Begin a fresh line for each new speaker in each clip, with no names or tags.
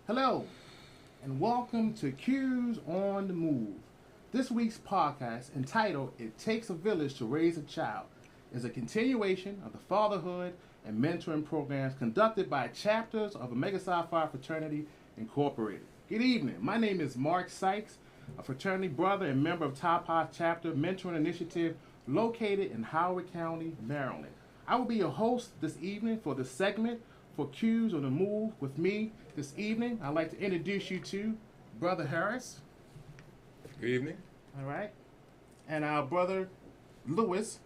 Hello, and welcome to Cues on the Move. This week's podcast, entitled It Takes a Village to Raise a Child, is a continuation of the fatherhood and mentoring programs conducted by chapters of Omega Psi Phi Fraternity Incorporated. Good evening. My name is Mark Sykes, a fraternity brother and member of Tau Pi Chapter Mentoring Initiative located in Howard County, Maryland. I will be your host this evening for the segment for Cues on the Move with me this evening. I'd like to introduce you to Brother Harris.
Good evening.
All right. And our brother Lewis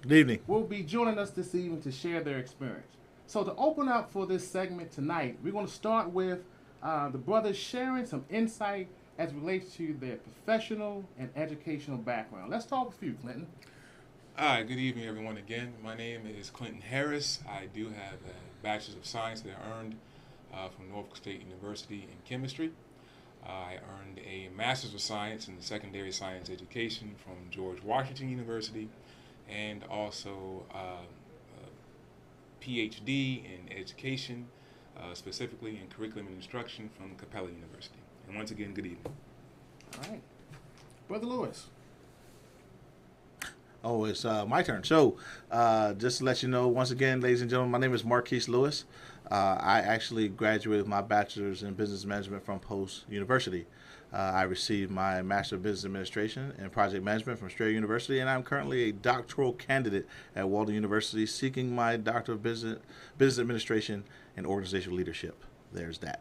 Good evening.
will be joining us this evening to share their experience. So to open up for this segment tonight, we're going to start with the brothers sharing some insight as it relates to their professional and educational background. Let's talk with you, Clinton.
Hi, good evening, everyone. Again, my name is Clinton Harris. I do have a Bachelor's of Science that I earned from Norfolk State University in chemistry. I earned a Master's of Science in Secondary Science Education from George Washington University, and also a PhD in Education, specifically in Curriculum and Instruction from Capella University. And once again, good evening.
All right. Brother Lewis.
Oh, it's my turn. So, just to let you know, once again, ladies and gentlemen, my name is Marquise Lewis. I actually graduated with my bachelor's in business management from Post University. I received my Master of Business Administration and Project Management from Strayer University, and I'm currently a doctoral candidate at Walden University seeking my Doctor of Business Administration and Organizational Leadership. There's that.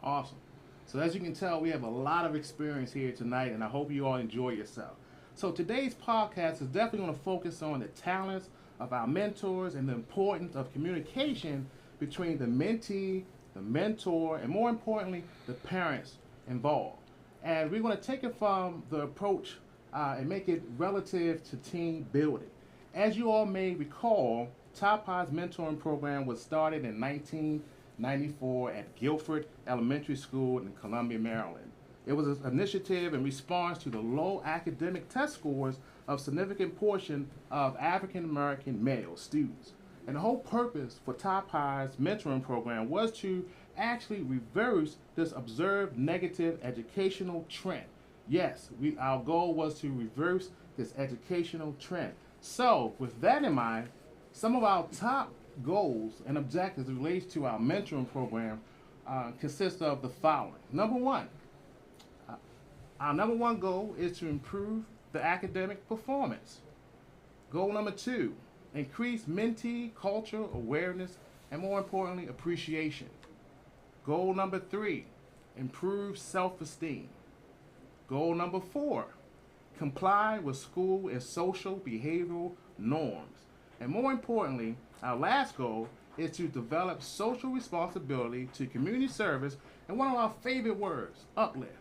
Awesome. So as you can tell, we have a lot of experience here tonight, and I hope you all enjoy yourself. So today's podcast is definitely going to focus on the talents of our mentors and the importance of communication between the mentee, the mentor, and more importantly, the parents involved. And we're going to take it from the approach and make it relative to team building. As you all may recall, Tau Pi's mentoring program was started in 1994 at Guilford Elementary School in Columbia, Maryland. It was an initiative in response to the low academic test scores of significant portion of African American male students. And the whole purpose for Tau Pi's mentoring program was to actually reverse this observed negative educational trend. Yes, our goal was to reverse this educational trend. So, with that in mind, some of our top goals and objectives related to our mentoring program consist of the following. Number one, our number one goal is to improve the academic performance. Goal number two, increase mentee cultural awareness and, more importantly, appreciation. Goal number three, improve self-esteem. Goal number four, comply with school and social behavioral norms. And more importantly, our last goal is to develop social responsibility to community service and one of our favorite words, uplift.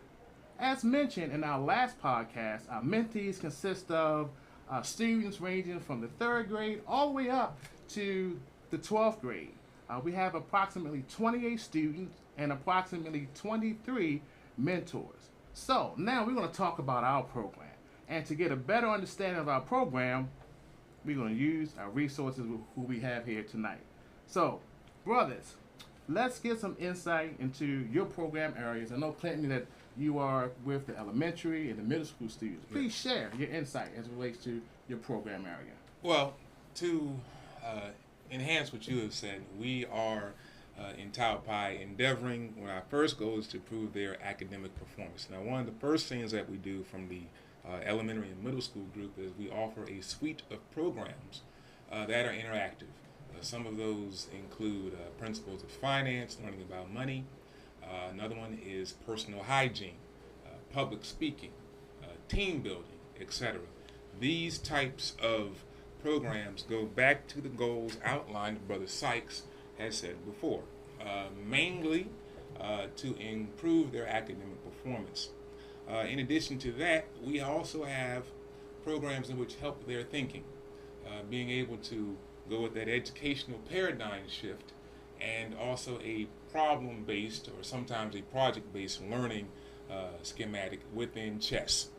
As mentioned in our last podcast, our mentees consist of students ranging from the third grade all the way up to the 12th grade. We have approximately 28 students and approximately 23 mentors. So now we're going to talk about our program. And to get a better understanding of our program, we're going to use our resources who we have here tonight. So, brothers, let's get some insight into your program areas. I know, Clinton, that you are with the elementary and the middle school students. Please share your insight as it relates to your program area.
Well, to enhance what you have said, we are in Tau Pi endeavoring, when our first goal is to improve their academic performance. Now, one of the first things that we do from the elementary and middle school group is we offer a suite of programs that are interactive. Some of those include principles of finance, learning about money. Another one is personal hygiene, public speaking, team building, etc. These types of programs go back to the goals outlined Brother Sykes has said before, mainly to improve their academic performance. In addition to that, we also have programs in which help their thinking, being able to go with that educational paradigm shift, and also a problem-based or sometimes a project-based learning schematic within chess.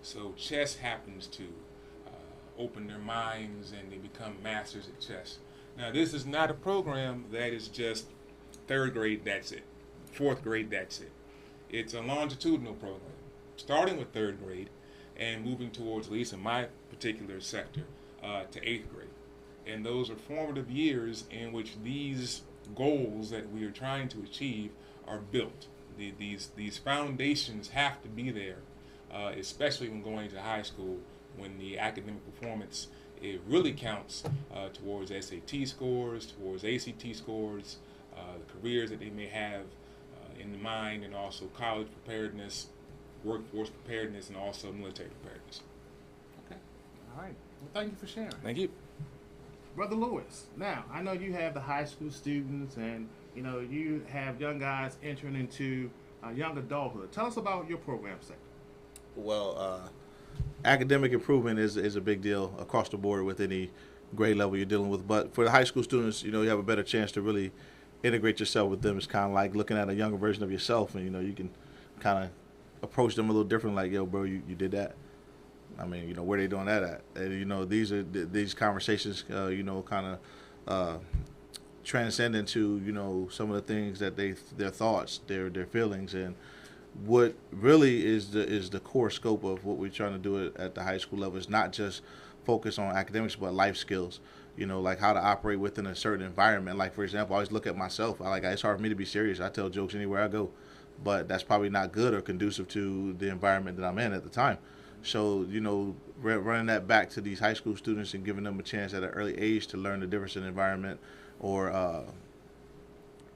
So chess happens to open their minds and they become masters at chess. Now, this is not a program that is just third grade, that's it. fourth grade, that's it. It's a longitudinal program, starting with third grade and moving towards, at least in my particular sector, to eighth grade. And those are formative years in which these goals that we are trying to achieve are built. These foundations have to be there, especially when going to high school, when the academic performance, it really counts towards SAT scores, towards ACT scores, the careers that they may have in mind, and also college preparedness, workforce preparedness, and also military preparedness.
Okay. All right. Well, thank you for sharing.
Thank you.
Brother Lewis, now, I know you have the high school students and, you know, you have young guys entering into young adulthood. Tell us about your program sector.
Well, academic improvement is a big deal across the board with any grade level you're dealing with. But for the high school students, you know, you have a better chance to really integrate yourself with them. It's kind of like looking at a younger version of yourself, and, you know, you can kind of approach them a little different, like, yo, bro, you did that. I mean, you know, where they doing that at? And, you know, these conversations, you know, kind of transcend into, you know, some of the things that their thoughts, their feelings, and what really is the core scope of what we're trying to do at the high school level is not just focus on academics, but life skills. You know, like how to operate within a certain environment. Like, for example, I always look at myself. It's hard for me to be serious. I tell jokes anywhere I go, but that's probably not good or conducive to the environment that I'm in at the time. So, you know, running that back to these high school students and giving them a chance at an early age to learn the difference in environment, or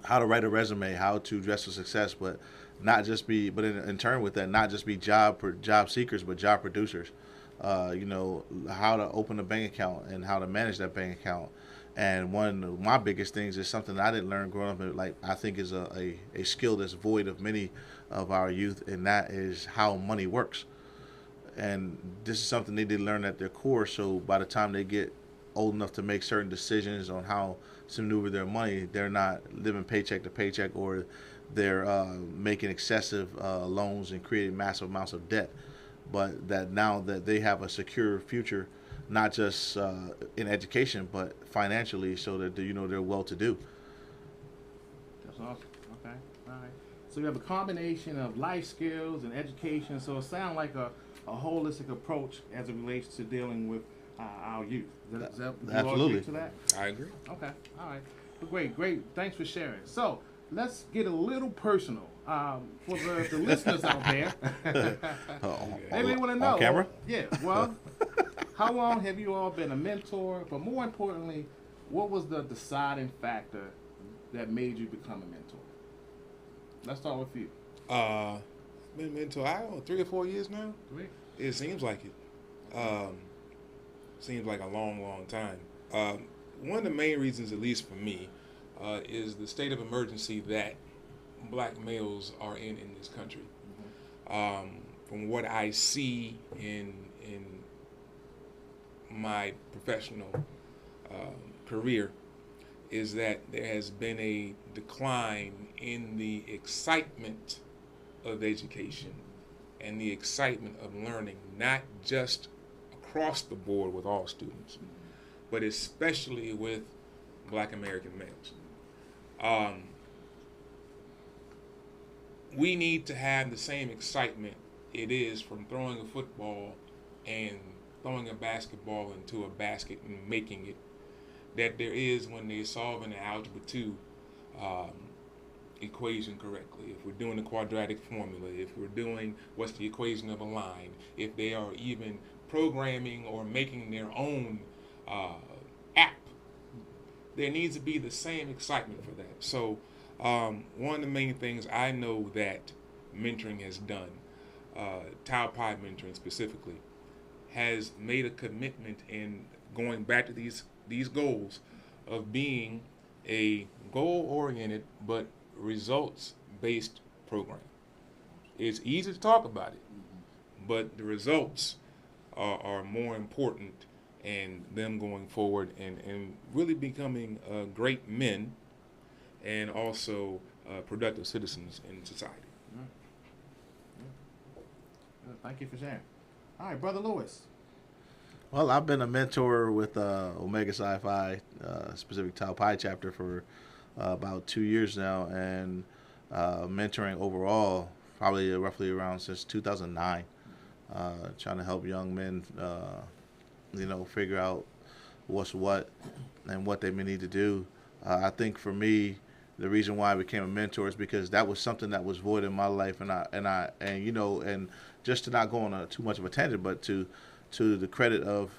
how to write a resume, how to dress for success, but not just be, but in turn with that, not just be job seekers, but job producers. You know, how to open a bank account and how to manage that bank account. And one of my biggest things is something that I didn't learn growing up, like I think is a skill that's void of many of our youth, and that is how money works. And this is something they didn't learn at their core, so by the time they get old enough to make certain decisions on how to maneuver their money, they're not living paycheck to paycheck, or they're making excessive loans and creating massive amounts of debt. But that now that they have a secure future, not just in education, but financially, so that, you know, they're well-to-do.
That's awesome. Okay. All right. So you have a combination of life skills and education. So it sounds like a holistic approach as it relates to dealing with our youth. Does that
Absolutely.
You all agree to that?
I agree.
Okay. All right. Well, great. Thanks for sharing. So let's get a little personal. For the listeners out there, they may want to know.
On camera?
Yeah. Well, how long have you all been a mentor? But more importantly, what was the deciding factor that made you become a mentor? Let's start with you.
Been a mentor, I don't know, 3 or 4 years now.
Great.
It seems like it. Seems like a long, long time. One of the main reasons, at least for me, is the state of emergency that black males are in this country. From what I see in my professional career, is that there has been a decline in the excitement of education and the excitement of learning, not just across the board with all students, but especially with black American males. We need to have the same excitement it is from throwing a football and throwing a basketball into a basket and making it, that there is when they're solving the Algebra 2 equation correctly. If we're doing the quadratic formula, if we're doing what's the equation of a line, if they are even programming or making their own app, there needs to be the same excitement for that. So one of the main things I know that mentoring has done, Tau Pi mentoring specifically, has made a commitment in going back to these goals of being a goal-oriented but results-based program. It's easy to talk about it, but the results are more important, and them going forward and really becoming great men and also productive citizens in society.
Thank you for sharing. All right, Brother Lewis.
Well, I've been a mentor with Omega Psi Phi, specific Tau Pi chapter, for about 2 years now, and mentoring overall, probably roughly around since 2009, trying to help young men, figure out what's what and what they may need to do. I think for me, the reason why I became a mentor is because that was something that was void in my life, and just to not go on too much of a tangent, but to the credit of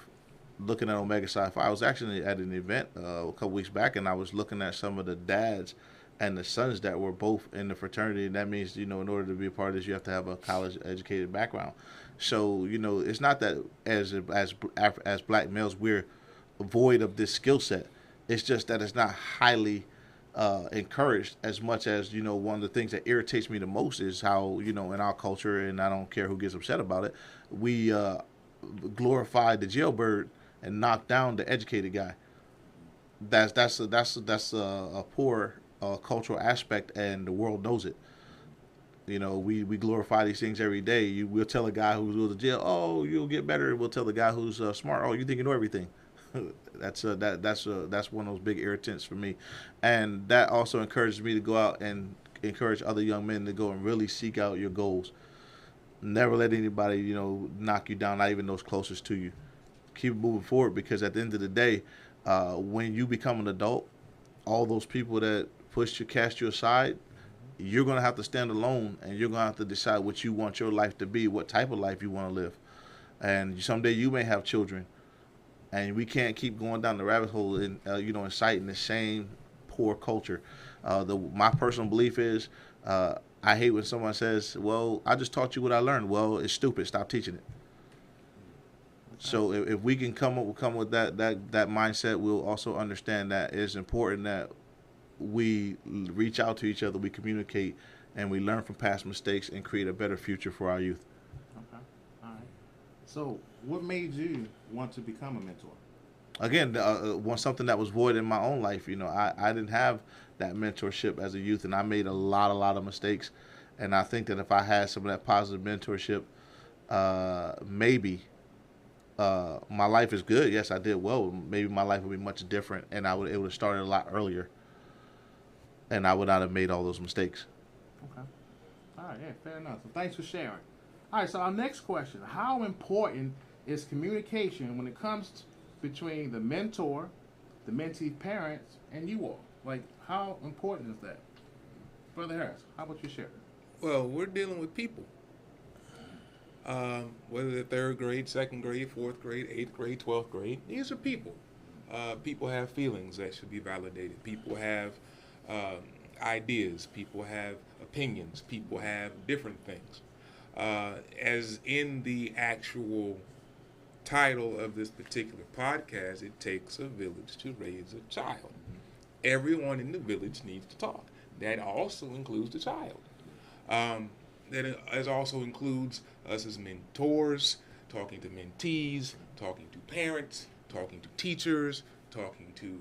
looking at Omega Psi Phi, I was actually at an event a couple weeks back, and I was looking at some of the dads and the sons that were both in the fraternity, and that means in order to be a part of this, you have to have a college educated background. So it's not that as black males we're void of this skill set. It's just that it's not highly encouraged as much as one of the things that irritates me the most is how in our culture, and I don't care who gets upset about it, we glorify the jailbird and knock down the educated guy. That's a poor cultural aspect, and the world knows it. We glorify these things every day. We'll tell a guy who's going to jail, oh, you'll get better. We'll tell the guy who's smart, oh, you think you know everything. That's one of those big irritants for me, and that also encourages me to go out and encourage other young men to go and really seek out your goals. Never let anybody knock you down, not even those closest to you. Keep moving forward, because at the end of the day, when you become an adult, all those people that cast you aside, you're going to have to stand alone, and you're going to have to decide what you want your life to be, what type of life you want to live. And someday you may have children, and we can't keep going down the rabbit hole and inciting the same poor culture. My personal belief is, I hate when someone says, well, I just taught you what I learned. Well, it's stupid. Stop teaching it. So if we can come with that mindset, we'll also understand that it's important that we reach out to each other, we communicate, and we learn from past mistakes and create a better future for our youth.
Okay. All right. So what made you want to become a mentor?
Again, something that was void in my own life. I didn't have that mentorship as a youth, and I made a lot of mistakes. And I think that if I had some of that positive mentorship, maybe my life is good. Yes, I did well. Maybe my life would be much different, and it would have started a lot earlier, and I would not have made all those mistakes.
Okay. All right. Yeah, fair enough. So thanks for sharing. All right. So our next question: how important is communication when it comes between the mentor, the mentee parents, and you all? Like, how important is that? Brother Harris, how about you share?
Well, we're dealing with people. Whether they're third grade, second grade, fourth grade, 8th grade, 12th grade, these are people. People have feelings that should be validated. People have ideas. People have opinions. People have different things. As in the actual title of this particular podcast, it takes a village to raise a child. Everyone in the village needs to talk. That also includes the child. That also includes us as mentors, talking to mentees, talking to parents, talking to teachers, talking to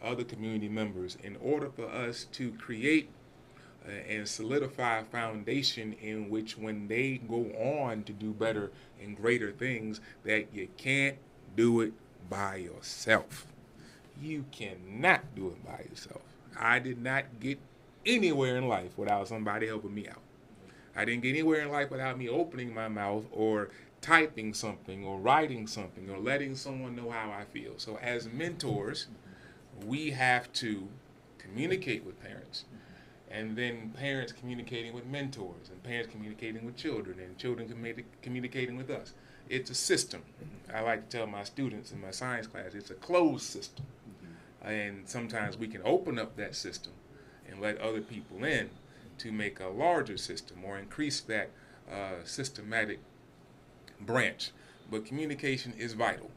other community members, in order for us to create and solidify a foundation in which, when they go on to do better and greater things, that you can't do it by yourself. You cannot do it by yourself. I did not get anywhere in life without somebody helping me out. I didn't get anywhere in life without me opening my mouth or typing something or writing something or letting someone know how I feel. So as mentors, we have to communicate with parents, and then parents communicating with mentors, and parents communicating with children, and children communicating with us. It's a system. I like to tell my students in my science class, it's a closed system. And sometimes we can open up that system and let other people in to make a larger system or increase that systematic branch. But communication is vital.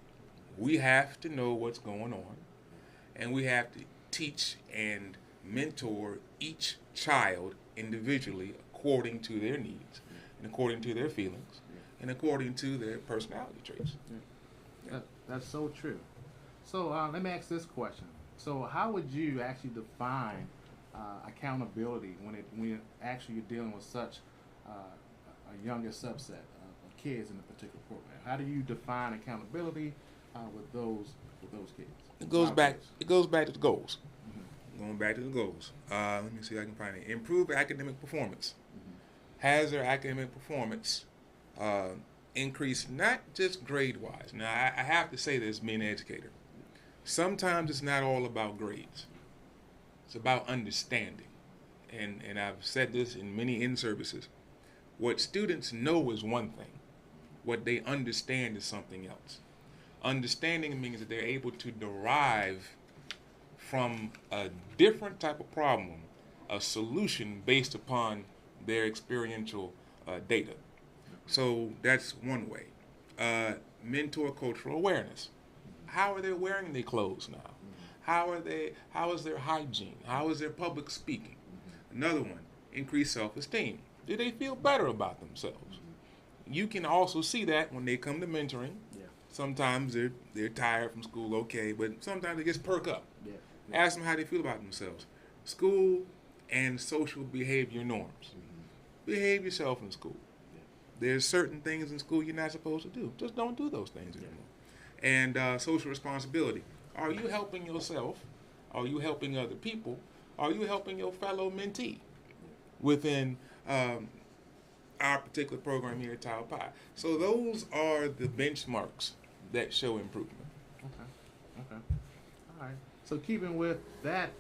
We have to know what's going on, and we have to teach and mentor each child individually according to their needs and according to their feelings and according to their personality traits.
That's so true. So let me ask this question. So how would you actually define accountability when you're dealing with such a younger subset of kids in a particular program? How do you define accountability with those kids?
It goes back to the goals. going back to the goals. Let me see if I can find it. Improve academic performance. Has their academic performance increased, not just grade-wise? Now, I have to say this, being an educator. Sometimes it's not all about grades. It's about understanding. And I've said this in many in-services. What students know is one thing. What they understand is something else. Understanding means that they're able to derive from a different type of problem a solution based upon their experiential data. So that's one way. Mentor cultural awareness. How are they wearing their clothes now? How is their hygiene? How is their public speaking? Another one, increase self-esteem. Do they feel better about themselves? You can also see that when they come to mentoring.
Yeah.
Sometimes they're tired from school, okay, but sometimes they just perk up.
Yeah.
Ask them how they feel about themselves. School and social behavior norms. Behave yourself in school. There's certain things in school you're not supposed to do. Just don't do those things anymore. And social responsibility. Are you helping yourself? Are you helping other people? Are you helping your fellow mentee within our particular program here at Tau Pi? So those are the benchmarks that show improvement.
Okay. All right. So keeping with that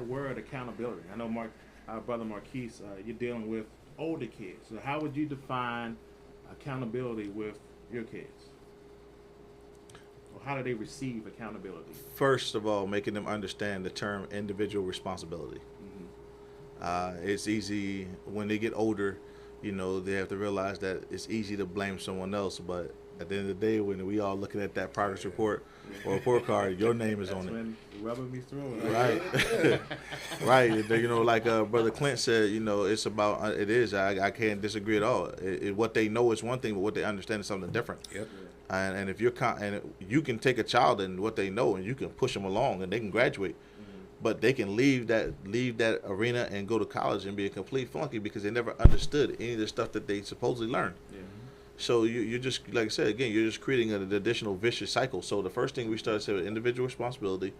word accountability, I know our brother Marquise, you're dealing with older kids. So how would you define accountability with your kids? Or how do they receive accountability?
First of all, making them understand the term individual responsibility. It's easy when they get older, they have to realize that it's easy to blame someone else, but at the end of the day, when we all looking at that progress report or report card, your name is on it.
When the rubber meets the road.
Right. Right. Like Brother Clint said, it's about, it is, I can't disagree at all. What they know is one thing, but what they understand is something different.
Yep.
And if you can take a child and what they know and you can push them along and they can graduate, but they can leave that arena and go to college and be a complete flunky because they never understood any of the stuff that they supposedly learned.
Yeah.
So you're just, like I said, again, you're just creating an additional vicious cycle. So the first thing we started saying was individual responsibility,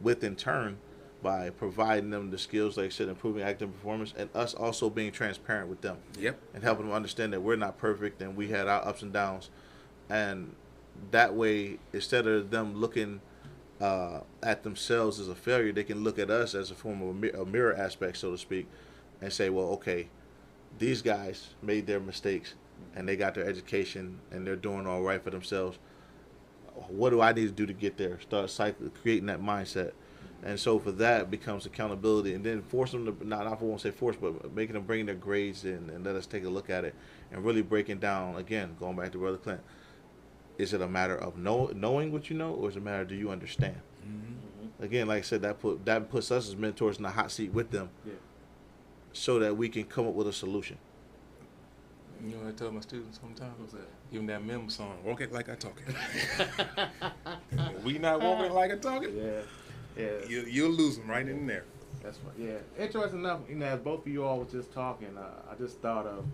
with in turn by providing them the skills, like I said, improving academic performance, and us also being transparent with them.
Yep.
And helping them understand that we're not perfect and we had our ups and downs. And that way, instead of them looking at themselves as a failure, they can look at us as a form of a mirror aspect, so to speak, and say, well, okay, these guys made their mistakes and they got their education and they're doing all right for themselves. What do I need to do to get there? Start creating that mindset. And so for that becomes accountability, and then force them to, not I won't say force, but making them bring their grades in and let us take a look at it and really breaking down, again, going back to Brother Clint, is it a matter of knowing what you know, or is it a matter of do you understand? Again, like I said, that puts us as mentors in the hot seat with them, so that we can come up with a solution.
You know what I tell my students sometimes?
What's that?
Give them that mem song, walk it like I talk it. We not walking like I talk it.
Yeah.
You'll lose them right in there.
That's right. Yeah. Interesting enough, as both of you all was just talking, I just thought of,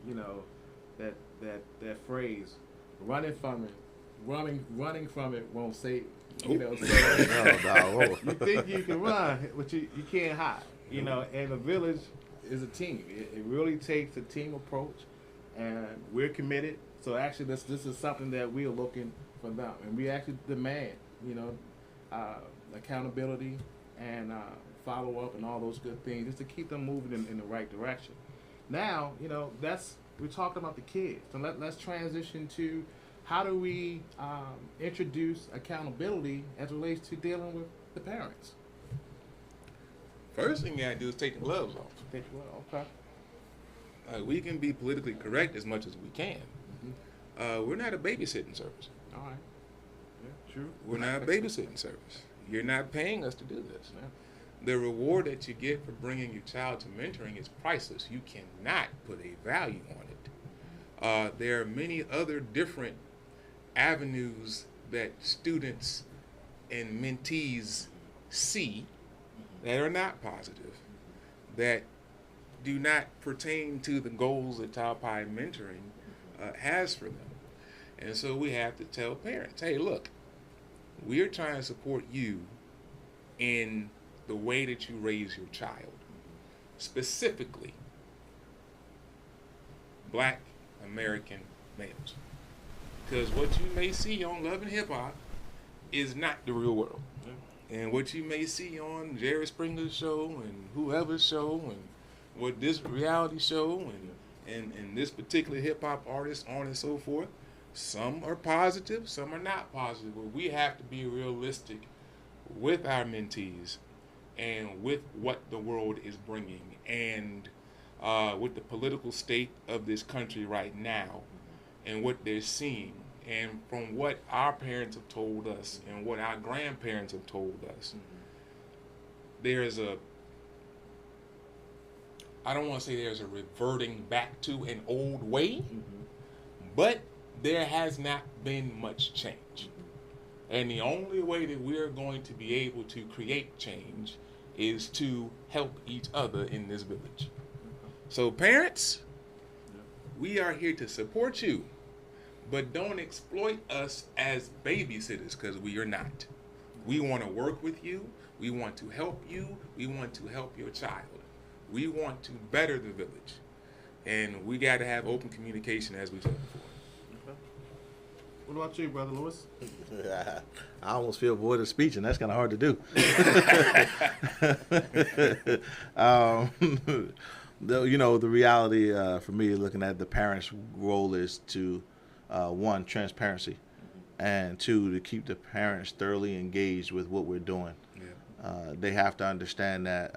that phrase, running from it won't save you. So you think you can run, but you can't hide. And a village is a team. It really takes a team approach, and we're committed. So actually, this is something that we are looking for them, and we actually demand, accountability and follow up and all those good things, just to keep them moving in the right direction. Now, we're talking about the kids, so let's transition to how do we introduce accountability as it relates to dealing with the parents.
First thing you gotta do is take the gloves off.
Okay.
We can be politically correct as much as we can. We're not a babysitting service.
All right. Yeah, true.
We're not a babysitting service. You're not paying us to do this.
Yeah.
The reward that you get for bringing your child to mentoring is priceless. You cannot put a value on it. There are many other different avenues that students and mentees see that are not positive, that do not pertain to the goals that Tau Pi Mentoring has for them. And so we have to tell parents, hey, look, we're trying to support you in the way that you raise your child, specifically Black American males. Because what you may see on Love and Hip Hop is not the real world. And what you may see on Jerry Springer's show and whoever's show and what this reality show and this particular hip hop artist on and so forth, some are positive, some are not positive. But we have to be realistic with our mentees and with what the world is bringing and with the political state of this country right now and what they're seeing. And from what our parents have told us and what our grandparents have told us, there's a, I don't want to say there's a reverting back to an old way, but there has not been much change. And the only way that we're going to be able to create change is to help each other in this village. So parents, we are here to support you. But don't exploit us as babysitters, because we are not. We want to work with you. We want to help you. We want to help your child. We want to better the village. And we got to have open communication, as we said before.
Okay. What about you, Brother Lewis?
I almost feel void of speech, and that's kind of hard to do. The reality for me, looking at the parents' role is to one, transparency, and two, to keep the parents thoroughly engaged with what we're doing. Yeah. They have to understand that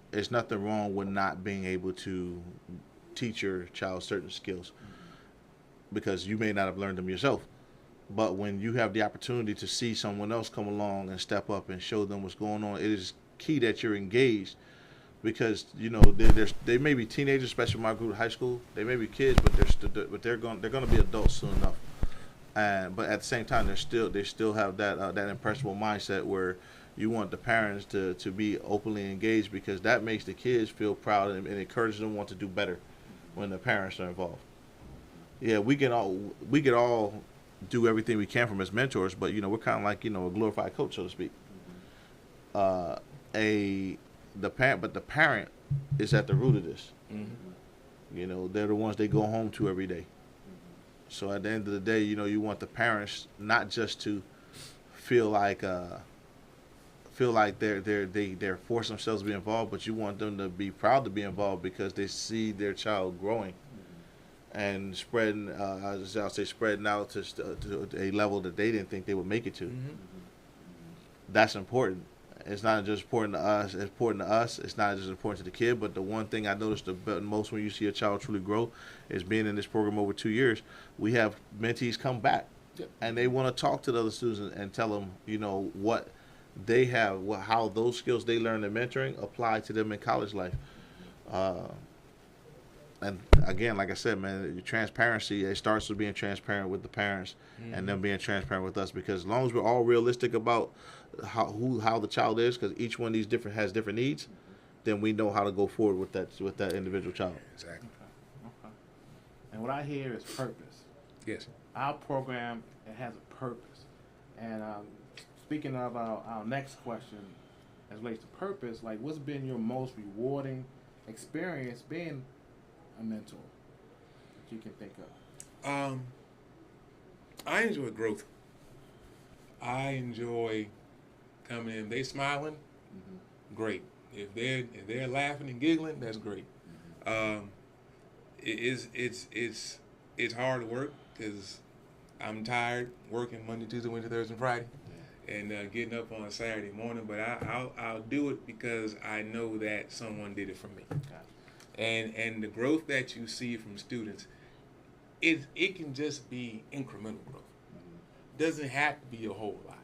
there's nothing wrong with not being able to teach your child certain skills because you may not have learned them yourself. But when you have the opportunity to see someone else come along and step up and show them what's going on, it is key that you're engaged. Because they may be teenagers, especially in my group, high school. They may be kids, but they're going to be adults soon enough. But at the same time, they still have that impressionable mindset where you want the parents to be openly engaged, because that makes the kids feel proud and encourages them to want to do better when the parents are involved. Yeah, we can all do everything we can from as mentors, but we're kind of like a glorified coach, so to speak. The parent is at the root of this. They're the ones they go home to every day. So at the end of the day, you want the parents not just to feel like they're forcing themselves to be involved, but you want them to be proud to be involved because they see their child growing and spreading out to a level that they didn't think they would make it to. That's important. It's not just important to us. It's important to us. It's not just important to the kid. But the one thing I noticed the most when you see a child truly grow is being in this program over 2 years. We have mentees come back, and they want to talk to the other students and tell them, what they have, how those skills they learned in mentoring apply to them in college life. And again, like I said, man, transparency, it starts with being transparent with the parents and them being transparent with us, because as long as we're all realistic about how the child is, because each one of these has different needs, then we know how to go forward with that individual child.
Exactly.
Okay. And what I hear is purpose.
Yes.
Our program, it has a purpose. And speaking of our next question, as relates to purpose, like what's been your most rewarding experience being a mentor that you can think of?
I enjoy growth. I enjoy coming in. They smiling, great. If they're laughing and giggling, that's great. It's hard work because I'm tired working Monday, Tuesday, Wednesday, Thursday, and Friday, and getting up on a Saturday morning. But I'll do it because I know that someone did it for me. And the growth that you see from students, it can just be incremental growth. Doesn't have to be a whole lot.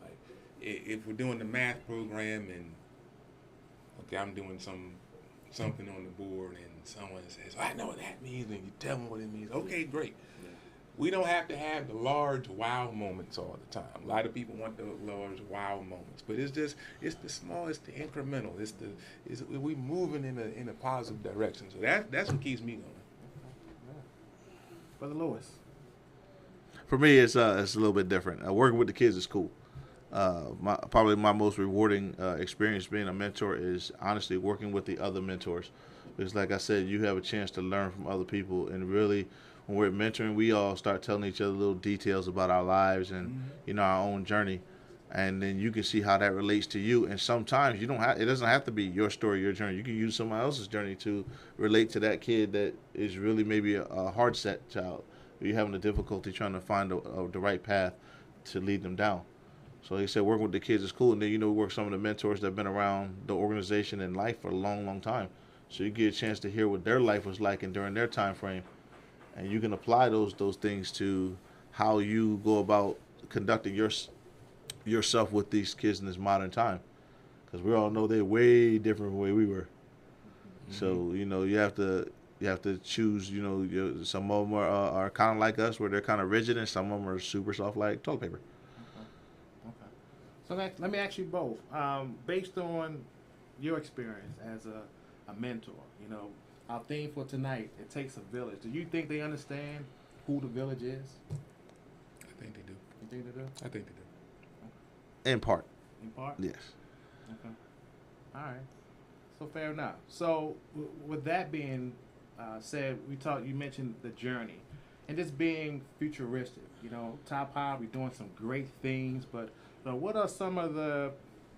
Like if we're doing the math program and I'm doing something on the board and someone says, I know what that means, and you tell me what it means. Okay, great. Yeah. We don't have to have the large wow moments all the time. A lot of people want the large wow moments, but it's the small, it's the incremental. We moving in a positive direction. So that's what keeps me going.
Brother Lewis.
For me, it's a little bit different. Working with the kids is cool. Probably my most rewarding experience being a mentor is honestly working with the other mentors. Because, like I said, you have a chance to learn from other people, and really, when we're mentoring, we all start telling each other little details about our lives and our own journey, and then you can see how that relates to you. And sometimes you don't have it doesn't have to be your story, your journey. You can use someone else's journey to relate to that kid that is really maybe a hard set child. You're having a difficulty trying to find the right path to lead them down. So like I said, working with the kids is cool, and then we work with some of the mentors that have been around the organization and life for a long, long time. So you get a chance to hear what their life was like and during their time frame, and you can apply those things to how you go about conducting yourself with these kids in this modern time, because we all know they're way different from the way we were. So you have to choose. Some of them are kind of like us, where they're kind of rigid, and some of them are super soft like toilet paper.
Okay. So let me ask you both, based on your experience as a mentor, our theme for tonight, it takes a village. Do you think they understand who the village is?
I think they do.
You think they do?
I think they do.
In part.
In part?
Yes.
Okay. All right. So fair enough. So with that being said, you mentioned the journey and just being futuristic. Top High, we're doing some great things, but what are some of the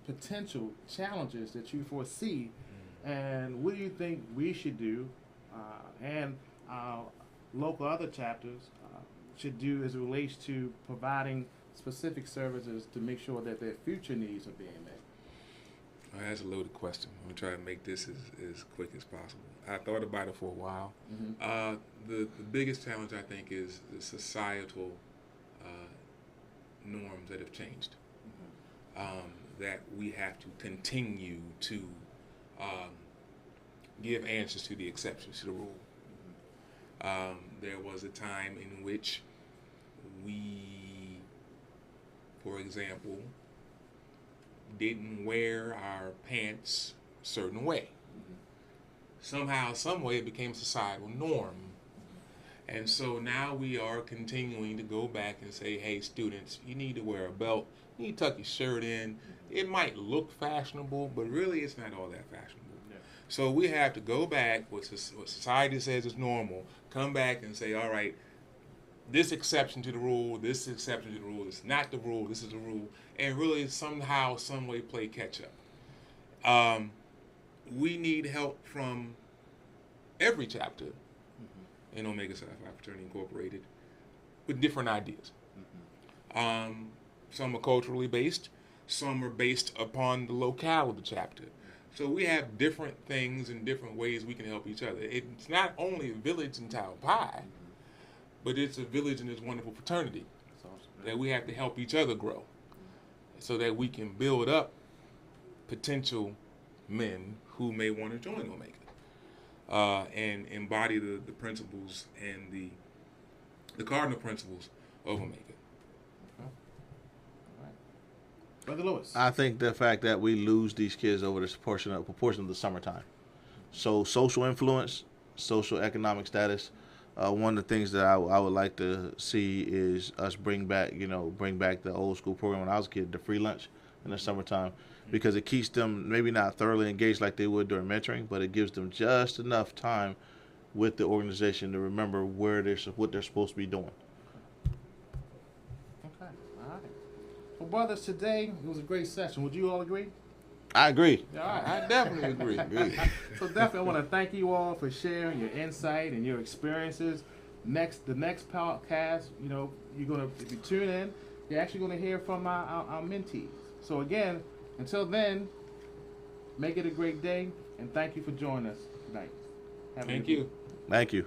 potential challenges that you foresee, and what do you think we should do, and our local other chapters should do as it relates to providing specific services to make sure that their future needs are being met?
Well, that's a loaded question. I'm going to try to make this as quick as possible. I thought about it for a while. The biggest challenge, I think, is the societal norms that have changed. That we have to continue to give answers to the exceptions to the rule. There was a time in which we, for example, didn't wear our pants a certain way. Somehow, some way, it became a societal norm. And so now we are continuing to go back and say, hey, students, you need to wear a belt. You need to tuck your shirt in. It might look fashionable, but really it's not all that fashionable. Yeah. So we have to go back, what society says is normal, come back and say, all right, this exception to the rule, this exception to the rule, it's not the rule, this is the rule, and really somehow, some way play catch up. We need help from every chapter in Omega Psi Phi Fraternity Incorporated with different ideas. Some are culturally based, some are based upon the locale of the chapter. So we have different things and different ways we can help each other. It's not only a village in Tau Pi, but it's a village in this wonderful fraternity that we have to help each other grow so that we can build up potential men who may want to join Omega and embody the principles and the cardinal principles of Omega.
Brother Lewis.
I think the fact that we lose these kids over this proportion of the summertime. So social influence, social economic status. One of the things that I would like to see is us bring back the old school program when I was a kid, the free lunch in the summertime, because it keeps them maybe not thoroughly engaged like they would during mentoring, but it gives them just enough time with the organization to remember what they're supposed to be doing.
Okay, all right. Well, brothers, today it was a great session. Would you all agree?
I agree.
All right.
I definitely agree.
So definitely, I want to thank you all for sharing your insight and your experiences. The next podcast, you're gonna, if you tune in, you're actually gonna hear from our mentees. So again, until then, make it a great day, and thank you for joining us tonight.
Thank you.
Thank you.